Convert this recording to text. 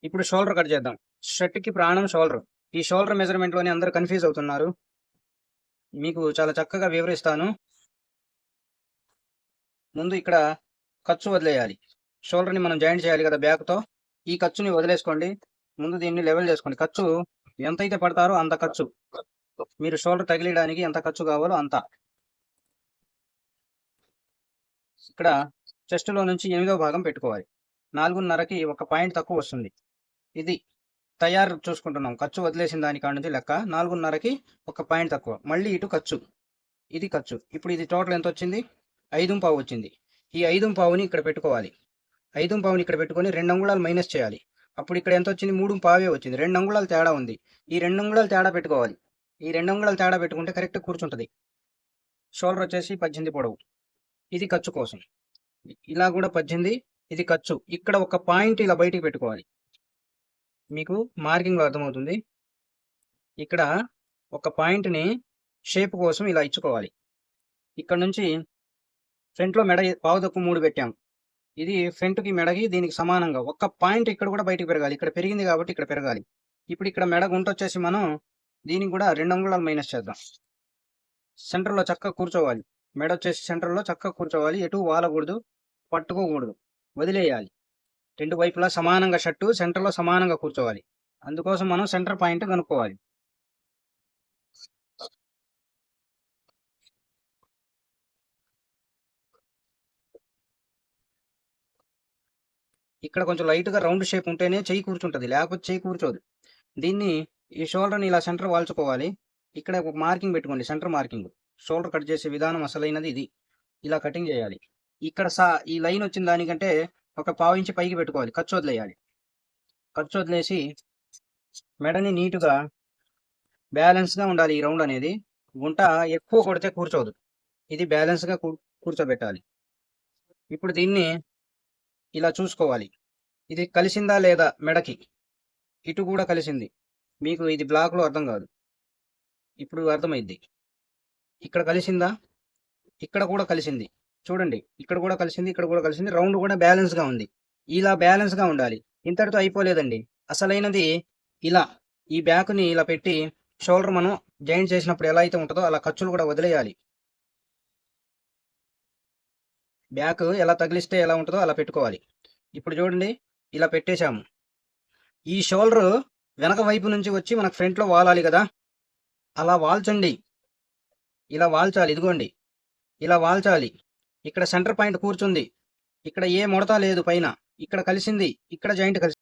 ఇప్పుడు shoulder cut చేద్దాం. షర్ట్‌కి ప్రాణం షోల్డర్. ఈ షోల్డర్ మెజర్‌మెంట్‌లోనే అందరూ కన్‌ఫ్యూజ్ అవుతున్నారు. మీకు చాలా చక్కగా వివరిస్తాను. ముందు ఇక్కడ ఖర్చు వదిలేయాలి. షోల్డర్‌ని మనం జాయింట్ చేయాలి కదా బ్యాక్‌తో. ఈ ఖర్చుని వదిలేసుకోండి. ముందు దీన్ని లెవెల్ చేసుకోండి. ఖర్చు ఎంతైతే పడతారో అంత ఖర్చు. మీరు షోల్డర్ తగిలియడానికి ఎంత ఖర్చు కావాలో అంత. ఇక్కడ చెస్ట్‌లో నుంచి 8వ భాగం పెట్టుకోవాలి. 4.5కి ఒక పాయింట్ తక్కువ వస్తుంది. ఇది తయారు చూసుకుంటున్నాం. ఖర్చు వదిలేసిన దాని కాడ నుంచి లెక్క 4.5కి ఒక పాయింట్ తక్కువ. మళ్ళీ ఇటు ఖర్చు. ఇది ఖర్చు. ఇప్పుడు ఇది టోటల్ ఎంత వచ్చింది? 5.5 వచ్చింది. ఈ 5.5ని ఇక్కడ పెట్టుకోవాలి. 5.5ని ఇక్కడ పెట్టుకొని 2 అంగుళాలు మైనస్ చేయాలి. అప్పుడు ఇక్కడ ఎంత వచ్చింది? 3.5 వచ్చింది. 2 అంగుళాలు తేడా ఉంది. ఈ 2 అంగుళాలు తేడా పెట్టుకోవాలి. ఈ 2 అంగుళాలు తేడా పెట్టుకుంటే కరెక్ట్ కూర్చుంటది. షోల్డర్ వచ్చేసి 18 పొడవు. ఇది ఖర్చు కోసం. ఇలా కూడా 18, ఇది ఖర్చు. ఇక్కడ ఒక పాయింట్ ఇలా బయటికి పెట్టుకోవాలి. మీకు మార్కింగ్‌లో అర్థమవుతుంది. ఇక్కడ ఒక పాయింట్‌ని షేప్ కోసం ఇలా ఇచ్చుకోవాలి. ఇక్కడ నుంచి ఫ్రంట్‌లో మెడ పావు తక్కువ 3 పెట్టాం. ఇది ఫ్రంట్‌కి మెడకి దీనికి సమానంగా ఒక్క పాయింట్ ఇక్కడ కూడా బయటికి పెరగాలి. ఇక్కడ పెరిగింది కాబట్టి ఇక్కడ పెరగాలి. ఇప్పుడు ఇక్కడ మెడ గుంటొచ్చేసి మనం దీనికి కూడా 2 అంగుళాలు మైనస్ చేద్దాం. సెంటర్‌లో చక్కగా కూర్చోవాలి. మెడ వచ్చేసి సెంటర్‌లో చక్కగా కూర్చోవాలి. ఎటు వాలకూడదు, పట్టుకోకూడదు. వదిలేయాలి. 2 వైపులా సమానంగా షర్టు సెంటర్‌లో సమానంగా కూర్చోవాలి. అందుకోసం మనం సెంటర్ పాయింట్ కనుక్కోవాలి. ఇక్కడ కొంచెం లైట్‌గా రౌండ్ షేప్ ఉంటేనే చెయ్యి కూర్చుంటది. లేకపోతే చెయ్యి కూర్చోదు. దీన్ని ఈ షోల్డర్‌ని ఇలా సెంటర్ వాల్చుకోవాలి. ఇక్కడ ఒక మార్కింగ్ పెట్టుకోండి. Centre marking. షోల్డర్ కట్ చేసే విధానం అసలైనది ఇది. ఇలా కటింగ్ చేయాలి. ఇక్కడ ఈ లైన్ వచ్చిన దానికంటే ఒక పావు ఇంచు పైకి పెట్టుకోవాలి. ఖర్చు వదిలేయాలి. ఖర్చు వదిలేసి మెడని నీటుగా బ్యాలెన్స్‌గా ఉండాలి ఈ రౌండ్ అనేది. గుంట ఎక్కువ కొడితే కూర్చోదు. ఇది బ్యాలెన్స్‌గా కూర్చోబెట్టాలి. ఇప్పుడు దీన్ని ఇలా చూసుకోవాలి. ఇది కలిసిందా లేదా మెడకి? ఇటు కూడా కలిసింది. మీకు ఇది బ్లాక్‌లో అర్థం కాదు. ఇప్పుడు అర్థమైద్ది. ఇక్కడ కలిసిందా? ఇక్కడ కూడా కలిసింది. చూడండి. ఇక్కడ కూడా కలిసింది. ఇక్కడ కూడా కలిసింది. రౌండ్ కూడా బ్యాలెన్స్‌గా ఉంది. ఇలా బ్యాలెన్స్‌గా ఉండాలి. ఇంతటితో అయిపోలేదండి. అసలైనది ఇలా. ఈ బ్యాక్‌ని ఇలా పెట్టి షోల్డర్ మనం జాయింట్ చేసినప్పుడు ఎలా అయితే ఉంటదో అలా ఖర్చులు కూడా వదిలేయాలి. బ్యాక్ ఎలా తగిలిస్తే ఎలా ఉంటదో అలా పెట్టుకోవాలి. ఇప్పుడు చూడండి. ఇలా పెట్టేశాము. ఈ షోల్డర్ వెనక వైపు నుంచి వచ్చి మనకు ఫ్రంట్‌లో వాలాలి కదా! అలా వాల్చండి. ఇలా వాల్చాలి. ఇదిగోండి. ఇలా వాల్చాలి. ఇక్కడ సెంటర్ పాయింట్ కూర్చుంది. ఇక్కడ ఏ ముడత లేదు పైన. ఇక్కడ కలిసింది. ఇక్కడ జాయింట్ కలిసింది.